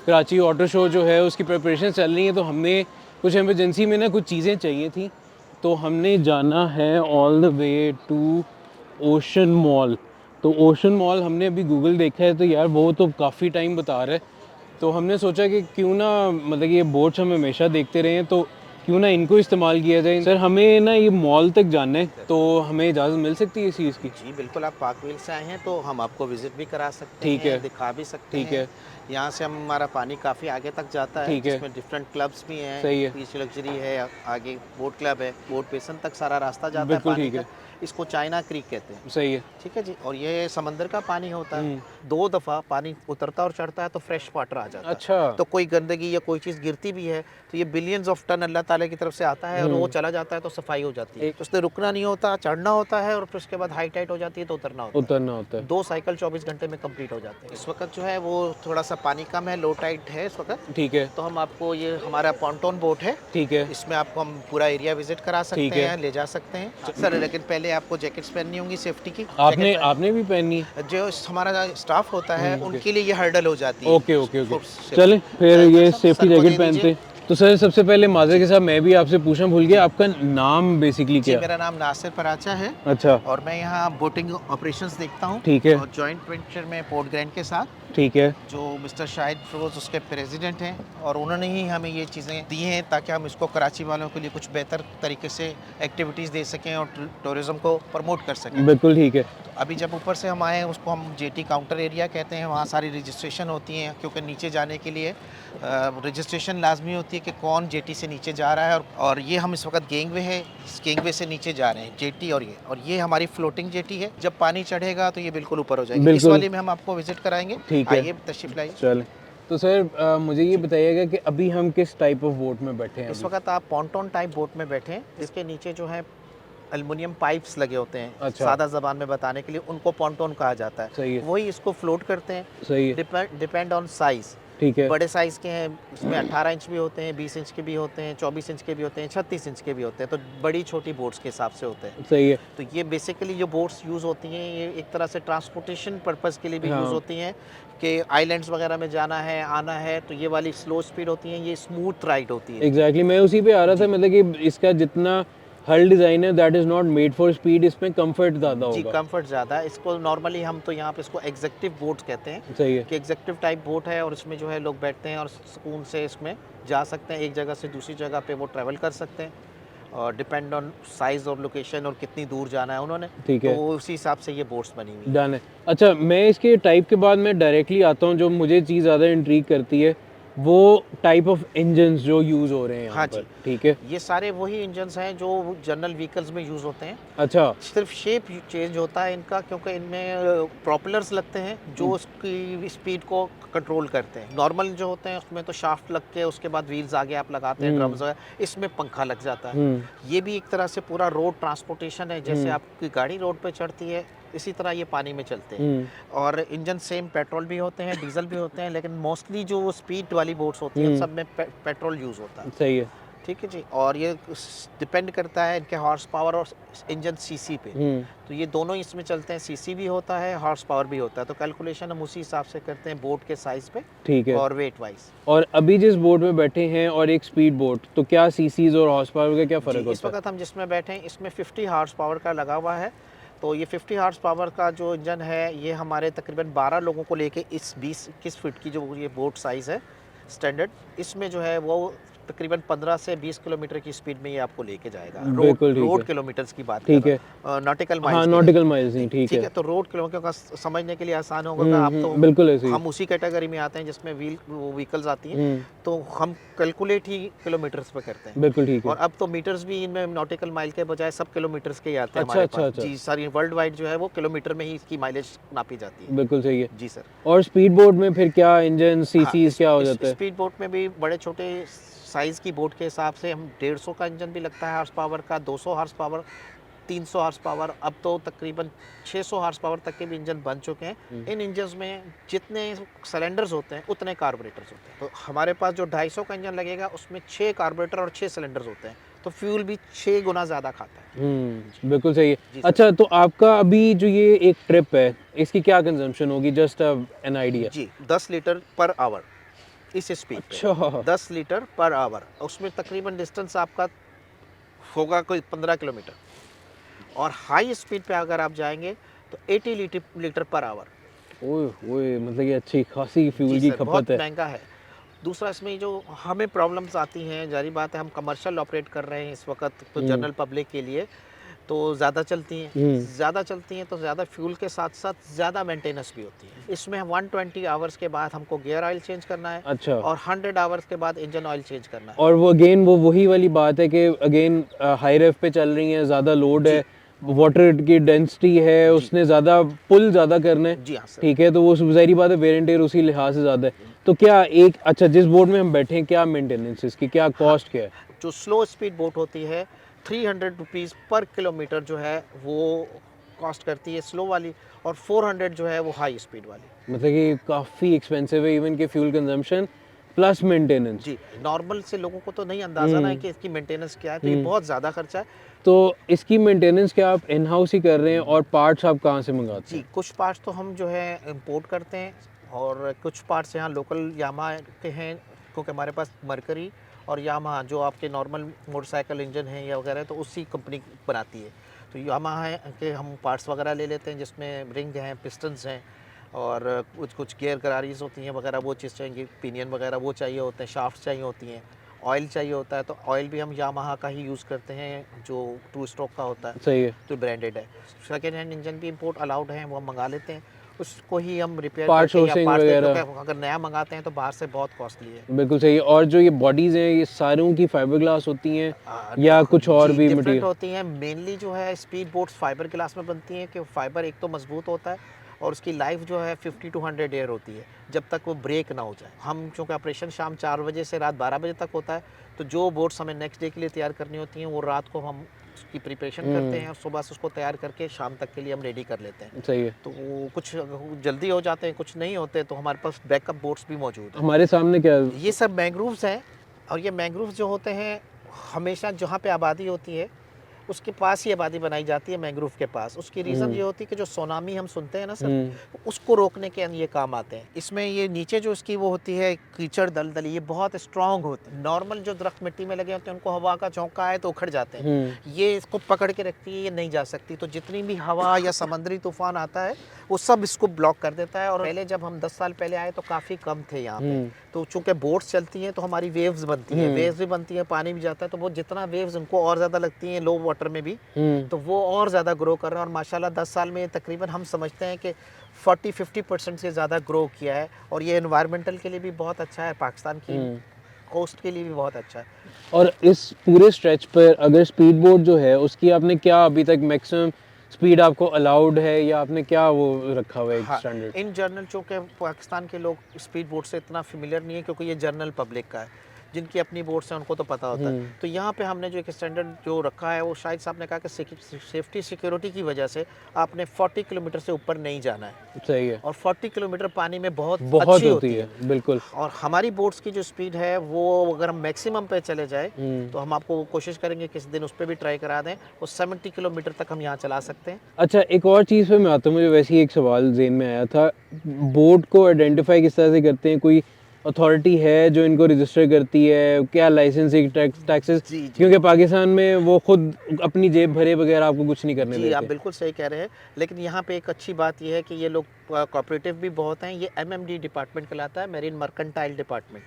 Karachi auto show जो है उसकी प्रिपरेशन चल रही है, तो हमने कुछ इमरजेंसी में ना कुछ चीज़ें चाहिए थी, तो हमने जाना है all the way to Ocean Mall. तो ओशन मॉल हमने अभी गूगल देखा है, तो यार वो तो काफ़ी टाइम बता रहा है, तो हमने सोचा कि क्यों ना, मतलब ये बोट्स हम हमेशा देखते रहे हैं, तो क्यों ना इनको इस्तेमाल किया जाए। सर हमें ना ये मॉल तक जाना है, तो हमें इजाज़त मिल सकती है इस चीज़ की? जी बिल्कुल, आप पार्क व्हील से आए हैं तो हम आपको विज़िट भी करा सकते ठीक हैं, है, दिखा भी सकते ठीक हैं। है, यहाँ से हमारा पानी काफ़ी आगे तक जाता है, ठीक है, जिसमें डिफरेंट क्लब्स भी हैं, सही है, बीच लग्जरी है, आगे बोट क्लब है, बोट बेसन तक सारा रास्ता जाता है बिल्कुल पानी ठीक का। है, इसको चाइना क्रीक कहते हैं। सही है। ठीक है जी, और ये समंदर का पानी होता है। हुँ, 2 दफ़ा पानी उतरता और चढ़ता है तो फ्रेश वाटर आ जाता है। अच्छा, तो कोई गंदगी या कोई चीज़ गिरती भी है, तो ये बिलियंस ऑफ टन अल्लाह ताला की तरफ से आता है और वो हुँ, चला जाता है तो सफाई हो जाती है। एक तो उसने रुकना नहीं होता, चढ़ना होता है और फिर उसके बाद हाई टाइड हो जाती है तो उतरना होता है। उतरना होता है, 2 साइकिल 24 घंटे में कंप्लीट हो जाते हैं। इस वक़्त जो है वो थोड़ा-सा पानी कम है, लो टाइड है इस वक़्त। ठीक है, तो हम आपको ये हमारा पॉन्टून बोट है, ठीक है, इसमें आपको हम पूरा एरिया विज़िट करा सकते ठीक है। हैं, ले जा सकते हैं। सर लेकिन पहले आपको जैकेट्स पहननी होंगी सेफ्टी की। आपने जैकेट पहन आपने भी पहनी है? जो हमारा स्टाफ होता है ओके, उनके लिए ये हर्डल हो जाती है। Okay, okay, okay. Foot safety. चलें फिर जैकेट ये साहब सेफ्टी सर को जैकेट दे दीजिए। पहनते हैं। तो सर सबसे पहले माज़रत जी, के साथ मैं भी आपसे पूछना भूल जी। गया, आपका नाम बेसिकली जी, क्या? मेरा नाम नासिर पराचा है अच्छा, और मैं यहाँ बोटिंग ऑपरेशंस देखता हूँ ठीक है, और जॉइंट वेंचर में पोर्ट ग्रैंड के साथ। ठीक है, जो मिस्टर शाहिद फिरोज़ उसके प्रेसिडेंट हैं और उन्होंने ही हमें ये चीज़ें दी हैं ताकि हम इसको कराची वालों के लिए कुछ बेहतर तरीके से एक्टिविटीज़ दे सकें और टूरिज़्म को प्रमोट कर सकें। बिल्कुल ठीक है, तो अभी जब ऊपर से हम आए हैं उसको हम जेटी काउंटर एरिया कहते हैं, वहाँ सारी रजिस्ट्रेशन होती हैं क्योंकि नीचे जाने के लिए रजिस्ट्रेशन लाजमी होती है कि कौन जेटी से नीचे जा रहा है। और ये हम इस वक्त गेंगवे है, इस गेंगवे से नीचे जा रहे हैं जेटी, और ये हमारी फ्लोटिंग जेटी है। जब पानी चढ़ेगा तो ये बिल्कुल ऊपर हो जाएगी। इस बिल्कुल वाले में हम आपको विजिट कराएंगे। ठीक है, आइए तशरीफ लाइए। चलें। तो सर मुझे ये जी, बताइएगा कि अभी हम किस टाइप ऑफ बोट में बैठे हैं इस अभी? वक्त आप पॉन्टून टाइप बोट में बैठे हैं, इसके नीचे जो है एल्युमिनियम पाइप्स लगे होते हैं, अच्छा, सादा ज़बान में बताने के लिए उनको पॉन्टून कहा जाता है। सही है, वही इसको फ्लोट करते हैं। सही है, डिपेंड ऑन साइज़। ठीक है, बड़े साइज़ के हैं, इसमें 18 इंच भी होते हैं, 20 इंच के भी होते हैं, 24 इंच के भी होते हैं, 36 इंच के भी होते हैं, तो बड़ी छोटी बोट्स के हिसाब से होते हैं। सही है, तो ये बेसिकली जो बोट्स यूज़ होती हैं ये एक तरह से ट्रांसपोर्टेशन पर्पज़ के लिए भी यूज़ हाँ, होती हैं कि आइलैंड्स वगैरह में जाना है, आना है, तो ये वाली स्लो स्पीड होती हैं, ये स्मूथ राइड होती है इनकी। एग्ज़ैक्टली मैं उसी पे आ रहा था, जी। मतलब कि इसका जितना हल डिज़ाइन है that is not made for speed, इसमें कंफर्ट ज़्यादा जी, होगा। कम्फ़र्ट ज़्यादा है। इसको नॉर्मली हम तो यहाँ पे इसको एग्ज़ेक्टिव बोट कहते हैं सही है, कि एग्ज़ेक्टिव टाइप बोट है और इसमें जो है लोग बैठते हैं और सुकून से इसमें जा सकते हैं, एक जगह से दूसरी जगह पे वो ट्रैवल कर सकते हैं। और डिपेंड ऑन साइज़ और लोकेशन और कितनी दूर जाना है उन्होंने, ठीक तो है, उसी हिसाब से ये बोट्स बनी हुई हैं। डन है। अच्छा मैं इसके टाइप के बाद मैं डायरेक्टली आता हूँ, जो मुझे चीज़ ज़्यादा इंट्रिग करती है, वो टाइप ऑफ इंजन्स जो यूज़ हो रहे हैं यहाँ हाँ पर, जी, ठीक है? ये सारे वही इंजन्स हैं जो जनरल व्हीकल्स में यूज़ होते हैं। अच्छा, सिर्फ शेप चेंज होता है इनका क्योंकि इनमें प्रोपेलर्स लगते हैं जो हुँ, उसकी स्पीड को कंट्रोल करते हैं। नॉर्मल जो होते हैं उसमें तो शाफ्ट लग के उसके बाद व्हील्स आगे आप लगाते हैं, हुँ, ड्रम्स वगैरह, इसमें पंखा लग जाता है। हुँ, ये भी एक तरह से पूरा रोड ट्रांसपोर्टेशन है, जैसे हुँ, आपकी गाड़ी रोड पे चढ़ती है इसी तरह ये पानी में चलते हैं। हुँ, और इंजन सेम पेट्रोल भी होते हैं, डीजल भी होते हैं, लेकिन मोस्टली जो स्पीड वाली बोट्स होती हैं उन हुँ, सब में पेट्रोल यूज़ होता है। सही है, ठीक है जी, और ये डिपेंड करता है इनके हॉर्स पावर और इंजन सीसी पे। हुँ, तो ये दोनों इसमें चलते हैं, सीसी भी होता है, हॉर्स पावर भी होता है, तो कैलकुलेशन हम उसी हिसाब से करते हैं बोट के साइज़ पे ठीक है। और वेट वाइज। और अभी जिस बोट में बैठे हैं और एक स्पीड बोट, तो क्या सीसीज़ और हॉर्स पावर का क्या जी, फ़र्क इस होता है? वक्त हम जिसमें बैठे हैं इसमें 50 हॉर्स पावर का लगा हुआ है। तो ये 50 हॉर्स पावर का जो इंजन है ये हमारे तकरीबन 12 लोगों को लेके इस 20-21 फीट की जो ये बोट साइज़ है स्टैंडर्ड, इसमें जो है वो तकरीबन 15 से 20 किलोमीटर की स्पीड में ये आपको लेके जाएगा। रोड बिल्कुल ठीक रोड है, किलोमीटर्स की बात कर ठीक रहा है। हूँ, नॉटिकल हाँ, माइल्स की नहीं। नॉटिकल माइल्स नहीं, नहीं, ठीक ठीक है। है, तो रोड किलोमीटर का समझने के लिए आसान होगा कि हुँ, आप तो, बिल्कुल ऐसे ही। हम उसी कैटेगरी में आते हैं जिसमें व्हीकल्स आती हैं, हुँ, तो हम कैलकुलेट ही किलोमीटर्स पे करते हैं। बिल्कुल ठीक है। और अब तो मीटर्स भी इनमें नॉटिकल माइल के बजाय सब किलोमीटर्स के ही आते हैं अच्छा, हमारे अच्छा, पास। अच्छा। जी, सारी वर्ल्ड वाइड जो है वो किलोमीटर में ही इसकी माइलेज नापी जाती है। बिल्कुल सही है। जी सर। और स्पीड बोट में फिर क्या इंजन, हाँ, सीसीज़ क्या हो इस जाता है? स्पीड बोट में भी बड़े छोटे साइज़ की बोट के हिसाब से हम 150 का इंजन भी लगता है हॉर्स पावर का, 200 हॉर्स पावर, 300 हॉर्स पावर, अब तो तकरीबन 600 हॉर्स पावर तक के भी इंजन बन चुके हैं। हुँ, इन इंजन्स में जितने सिलेंडर्स होते हैं उतने कार्बोरेटर्स होते हैं। तो हमारे पास जो 250 का इंजन लगेगा उसमें 6 कार्बोरेटर और 6 सिलेंडर्स होते हैं, तो फ्यूल भी 6 गुना ज़्यादा खाता है। बिल्कुल सही है। जी सर। अच्छा तो आपका अभी जो ये एक ट्रिप है, इसकी क्या कंज़म्पशन होगी? Just an idea. जी, 10 लीटर पर आवर। इस स्पीड पे अच्छा 10 लीटर पर आवर। उसमें तकरीबन डिस्टेंस आपका होगा कोई 15 किलोमीटर। और हाई स्पीड पे अगर आप जाएंगे तो 80 लीटर पर आवर। ओए ओए, मतलब ये अच्छी खासी जी फ्यूल की सर, बहुत खपत है। महंगा है। दूसरा इसमें जो हमें प्रॉब्लम्स आती हैं, जारी बात है हम कमर्शियल ऑपरेट कर रहे हैं इस वक्त, तो हम्म जनरल पब्लिक के लिए तो ज़्यादा चलती हैं। हम्म। ज़्यादा चलती हैं तो ज़्यादा फ्यूल के साथ साथ ज़्यादा मेंटेनेंस भी होती है। इसमें 120 आवर्स के बाद हमको गियर ऑयल चेंज करना है अच्छा, और 100 आवर्स के बाद इंजन ऑयल चेंज करना है। और वो अगेन वो वही वाली बात है कि अगेन हाई रेव पे चल रही है, ज़्यादा लोड जी है, वाटर की डेंसिटी है, जी उसने ज़्यादा पुल ज़्यादा करना है। जी हाँ सर। ठीक है, तो वो ज़ाहिर बात है वेयर एंड टेयर उसी लिहाज से ज़्यादा है। तो क्या एक अच्छा जिस बोर्ड में हम बैठे हैं, क्या मेंटेनेंस इसकी, क्या हाँ, कॉस्ट क्या है? जो स्लो स्पीड बोट होती है 300 रुपीज़ पर किलोमीटर जो है वो कॉस्ट करती है स्लो वाली, और 400 जो है वो हाई स्पीड वाली। मतलब कि काफ़ी एक्सपेंसिव है, इवन के फ्यूल कंजम्पशन प्लस मेंटेनेंस। जी, नॉर्मल से लोगों को तो नहीं अंदाज़ा ना है हम्म कि इसकी मेंटेनेंस क्या है, तो ये हम्म। बहुत ज़्यादा खर्चा है। तो इसकी मेंटेनेंस क्या आप इन हाउस ही कर रहे हैं, और पार्ट्स आप कहाँ से मंगाते जी, हैं? कुछ पार्ट्स तो हम जो है इम्पोर्ट करते हैं, और कुछ पार्ट्स यहाँ लोकल यामाहा के हैं, क्योंकि हमारे पास मर्करी और यामाहा जो आपके नॉर्मल मोटरसाइकिल इंजन हैं या वगैरह, तो उसी कंपनी बनाती है। तो यामाहा के हम पार्ट्स वगैरह ले लेते हैं, जिसमें रिंग हैं, पिस्टन्स हैं, और कुछ कुछ गियर गरारीज होती हैं वगैरह, वो चीज़ चाहिए, पिनियन वगैरह वो चाहिए होते हैं, शाफ्ट चाहिए होती हैं, ऑयल चाहिए होता है, तो ऑयल भी हम यामाहा का ही यूज़ करते हैं जो 2 स्ट्रोक का होता है, सही है। तो ब्रांडेड है। सेकेंड हैंड इंजन भी इंपोर्ट अलाउड है, वो हम मंगा लेते हैं, उसको ही हम रिपेयर पार्ट करके या सोर्सिंग पार्ट्स दे, वगैरह। क्योंकि अगर नया मंगाते हैं तो बाहर से बहुत कॉस्टली है। बिल्कुल सही है। और जो ये बॉडीज़ हैं, ये सारों की फाइबर ग्लास होती हैं या कुछ और जी, भी डिफरेंट मटेरियल? होती हैं। मेनली जो है स्पीड बोट्स फाइबर ग्लास में बनती हैं, कि फाइबर एक तो मजबूत होता है, और उसकी लाइफ जो है 50 टू 100 ईयर होती है, जब तक वो ब्रेक ना हो जाए। हम चूँकि ऑपरेशन शाम 4 बजे से रात 12 बजे तक होता है, तो जो बोट्स हमें नेक्स्ट डे के लिए तैयार करनी होती हैं, वो रात को हम उसकी प्रिपरेशन करते हैं, और सुबह से उसको तैयार करके शाम तक के लिए हम रेडी कर लेते हैं। सही है। तो वो कुछ जल्दी हो जाते हैं, कुछ नहीं होते, तो हमारे पास बैकअप बोट्स भी मौजूद हैं। हमारे सामने क्या? ये सब मैंग्रोव्स हैं, और ये मैंग्रोव्स जो होते हैं हमेशा जहाँ पे आबादी होती है उसके पास ही आबादी बनाई जाती है, मैंग्रोव के पास। उसकी रीज़न ये होती है कि जो सुनामी हम सुनते हैं ना सर, उसको रोकने के ये काम आते हैं। इसमें ये नीचे जो इसकी वो होती है कीचड़ दलदल, ये बहुत स्ट्रांग होती है। नॉर्मल जो दरख्त मिट्टी में लगे होते हैं उनको हवा का झोंका आए तो उखड़ जाते हैं, ये इसको पकड़ के रखती है, ये नहीं जा सकती। तो जितनी भी हवा या समुद्री तूफान आता है वो सब इसको ब्लॉक कर देता है। और पहले जब हम 10 साल पहले आए तो काफ़ी कम थे यहाँ पे, तो चूंकि बोट्स चलती हैं तो हमारी वेव्स बनती हैं, वेव्स भी बनती हैं, पानी भी जाता है, तो वो जितना वेव्स उनको और ज़्यादा लगती हैं लो वाटर में भी, तो वो और ज़्यादा ग्रो कर रहे हैं। और माशाल्लाह 10 साल में तकरीबन हम समझते हैं कि 40-50% से ज़्यादा ग्रो किया है, और ये एनवायरमेंटल के लिए भी बहुत अच्छा है, पाकिस्तान की कोस्ट के लिए भी बहुत अच्छा है। और इस पूरे स्ट्रेच पर अगर स्पीड बोट जो है उसकी आपने क्या अभी तक मैक्सिमम स्पीड आपको अलाउड है, या आपने क्या वो रखा हुआ है एक हाँ, स्टैंडर्ड? इन जनरल चूँकि पाकिस्तान के लोग स्पीड बोट से इतना फेमिलियर नहीं है, क्योंकि ये जनरल पब्लिक का है, जिनकी अपनी बोट्स हैं उनको तो पता होता है। तो यहाँ पे हमने जो एक स्टैंडर्ड जो रखा है, वो शायद साहब ने कहा कि सेफ्टी सिक्योरिटी की वजह से आपने 40 किलोमीटर से ऊपर नहीं जाना है, सही है। और 40 किलोमीटर पानी में बहुत बहुत अच्छी होती है, बिल्कुल। और हमारी बोट्स की जो स्पीड है वो अगर हम मैक्सिमम पे चले जाए तो हम आपको कोशिश करेंगे किसी दिन उस पर भी ट्राई करा दें, वो 70 किलोमीटर तक हम यहाँ चला सकते हैं। अच्छा, एक और चीज़ पे मैं आता हूँ, मुझे वैसे ही एक सवाल ज़हन में आया था। बोट को आइडेंटिफाई किस तरह से करते हैं? कोई अथॉरिटी है जो इनको रजिस्टर करती है? क्या लाइसेंसिंग टैक्सेस? जी जी क्योंकि पाकिस्तान में वो खुद अपनी जेब भरे बगैर आपको कुछ नहीं करने जी, आप देते। बिल्कुल सही कह रहे हैं। लेकिन यहाँ पे एक अच्छी बात यह है कि ये लोग कोऑपरेटिव भी बहुत हैं। ये एमएमडी डिपार्टमेंट कहलाता है, मेरीन मर्केंटाइल डिपार्टमेंट।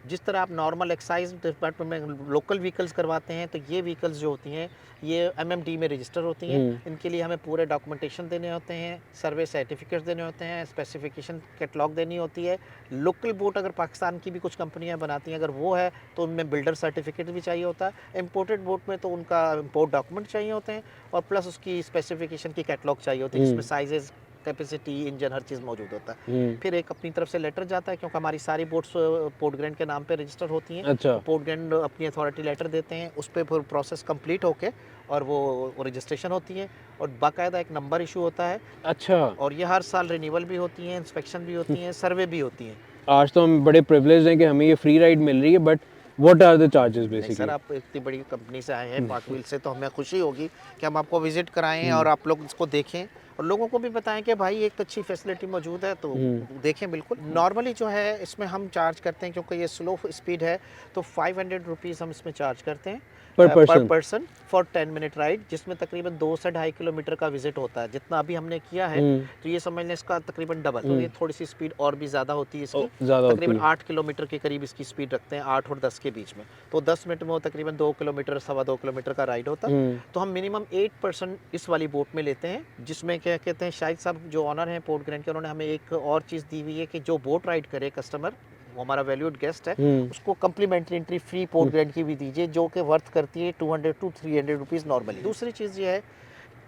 जिस तरह आप नॉर्मल एक्साइज डिपार्टमेंट में लोकल व्हीकल्स करवाते हैं, तो ये व्हीकल्स जो होती हैं ये एमएमडी में रजिस्टर होती हैं। इनके लिए हमें पूरे डॉक्यूमेंटेशन देने होते हैं, सर्वे सर्टिफिकेट्स देने होते हैं, स्पेसिफिकेशन कैटलॉग देनी होती है। लोकल बोट अगर पाकिस्तान की भी कुछ कंपनियां बनाती हैं, अगर वो है तो उनमें बिल्डर सर्टिफिकेट भी चाहिए होता है। इम्पोर्टेड बोट में तो उनका इम्पोर्ट डॉक्यूमेंट चाहिए होते हैं, और प्लस उसकी स्पेसिफिकेशन की कैटलॉग चाहिए होती है, जिसमें साइजेस, कैपेसिटी, इंजन, हर चीज़ मौजूद होता है। फिर एक अपनी तरफ से लेटर जाता है, क्योंकि हमारी सारी बोट्स पोर्ट ग्रैंड के नाम पे रजिस्टर होती हैं। अच्छा। तो पोर्ट ग्रैंड अपनी अथॉरिटी लेटर देते हैं, उस पर फिर प्रोसेस कंप्लीट होके और वो रजिस्ट्रेशन होती है, और बाकायदा एक नंबर इशू होता है। अच्छा। और ये हर साल रिन्यूअल भी होती हैं, इंस्पेक्शन भी होती हैं, सर्वे भी होती हैं। आज तो हम बड़े प्रिविलेज हैं कि हमें ये फ्री राइड मिल रही है, but what are the charges नहीं बेसिकली? सर, आप इतनी बड़ी कंपनी से आए हैं पार्क व्हील से, तो हमें खुशी होगी कि हम आपको विजिट कराएं और आप लोग इसको देखें, और लोगों को भी बताएं कि भाई एक अच्छी फैसिलिटी मौजूद है, तो देखें बिल्कुल। नॉर्मली जो है इसमें हम चार्ज करते हैं, क्योंकि ये स्लो स्पीड है, तो 500 रुपीज़ हम इसमें चार्ज करते हैं पर पर्सन फॉर 10 मिनट राइड, जिसमें तकरीबन 2 से 2.5 किलोमीटर का विजिट होता है। जितना अभी हमने किया है तो ये समझ लें इसका तकरीबन डबल, तो ये थोड़ी सी स्पीड और भी ज़्यादा होती है इसकी, तकरीबन 8 किलोमीटर के करीब इसकी स्पीड रखते हैं, 8 और 10 के बीच में। तो 10 मिनट में वो तकरीबन 2 किलोमीटर 2.25 किलोमीटर का राइड होता है। तो हम मिनिमम 8% इस वाली बोट में लेते हैं, जिसमें क्या कहते हैं, शाहिद साहब जो ऑनर हैं पोर्ट ग्रैंड के, उन्होंने हमें एक और चीज़ दी हुई है कि जो बोट राइड करे कस्टमर, वो हमारा वैल्यूड गेस्ट है, उसको complimentary entry free port grand की भी दीजिए, जो कि वर्थ करती है 200 to 300 रुपीज़ नॉर्मली। दूसरी चीज़ ये है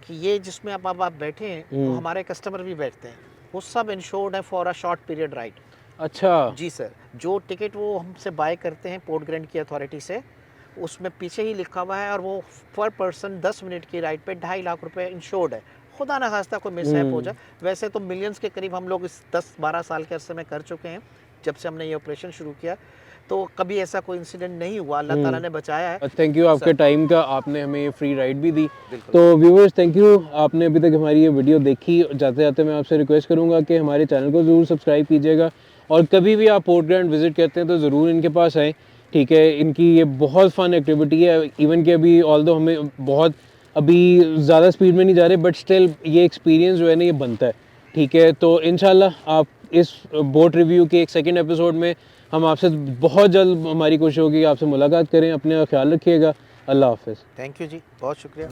कि ये जिसमें आप बैठे हैं तो हमारे कस्टमर भी बैठते हैं, वो सब इंश्योर्ड है for a short period ride. अच्छा जी सर, जो टिकट वो हमसे बाय करते हैं पोर्ट ग्रैंड की अथॉरिटी से, उसमें पीछे ही लिखा हुआ है, और वो पर पर्सन 10 मिनट की राइड पे 2.5 लाख रुपए इंश्योर्ड है। खुदा ना खास्ता कोई मिसहैप हो जाए, वैसे तो मिलियंस के करीब हम लोग इस 10-12 साल के अरसे में कर चुके हैं, जब से हमने ये ऑपरेशन शुरू किया, तो कभी ऐसा कोई इंसिडेंट नहीं हुआ, अल्लाह ताला ने बचाया है। थैंक यू आपके टाइम का, आपने हमें ये फ्री राइड भी दी। तो व्यूवर्स थैंक यू, आपने अभी तक हमारी ये वीडियो देखी। जाते जाते मैं आपसे रिक्वेस्ट करूँगा कि हमारे चैनल को ज़रूर सब्सक्राइब कीजिएगा, और कभी भी आप पोर्ट ग्रैंड विज़िट करते हैं तो ज़रूर इनके पास आएँ, ठीक है। इनकी ये बहुत फ़न एक्टिविटी है, इवन कि अभी ऑल्दो हमें बहुत अभी ज़्यादा स्पीड में नहीं जा रहे, बट स्टिल ये एक्सपीरियंस जो है ना ये बनता है, ठीक है। तो इंशाल्लाह आप इस बोट रिव्यू के एक सेकंड एपिसोड में हम आपसे बहुत जल्द, हमारी कोशिश होगी कि आपसे मुलाकात करें। अपने ख्याल रखिएगा, अल्लाह हाफ़िज़। थैंक यू जी, बहुत शुक्रिया।